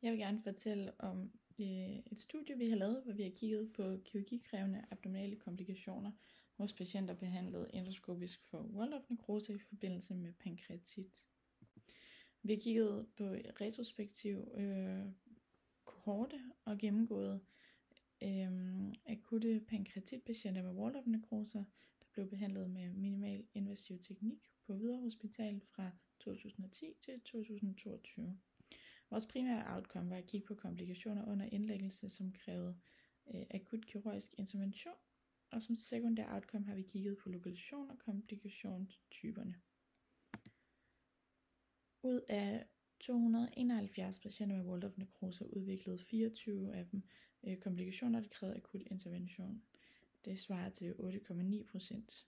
Jeg vil gerne fortælle om et studie, vi har lavet, hvor vi har kigget på kirurgikrævende abdominale komplikationer hos patienter behandlet endoskopisk for Waldorf-nekrose i forbindelse med pankreatit. Vi har kigget på retrospektiv kohorte og gennemgået akutte pankreatitpatienter med Waldorf-nekroser, der blev behandlet med minimal invasiv teknik på Hvidovre Hospital fra 2010 til 2022. Vores primære outcome var at kigge på komplikationer under indlæggelse, som krævede akut kirurgisk intervention, og som sekundær outcome har vi kigget på lokalisation og komplikationstyperne. Ud af 271 patienter med Waldorf-nekroser udviklede 24 af dem komplikationer, der krævede akut intervention. Det svarer til 8,9%.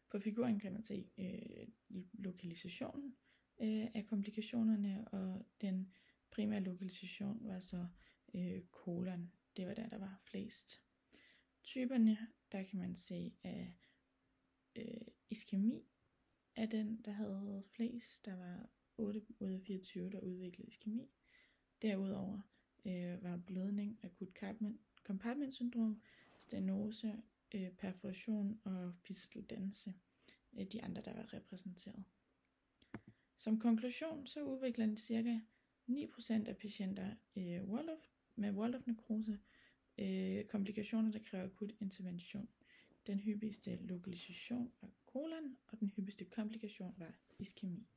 På figuren kan man se lokalisationen af komplikationerne, og den primære lokalisation var så kolon. Det var der var flest. Typerne, der kan man se af iskemi, af den, der havde flest. Der var 8 ud af 24, der udviklede iskemi. Derudover var blødning, akut compartment-syndrom, stenose, perforation og fisteldannelse de andre, der var repræsenteret. Som konklusion så udvikler ca. 9% af patienter med Waldorf-nekrose komplikationer, der kræver akut intervention. Den hyppigste lokalisation var kolon, og den hyppigste komplikation var iskemi.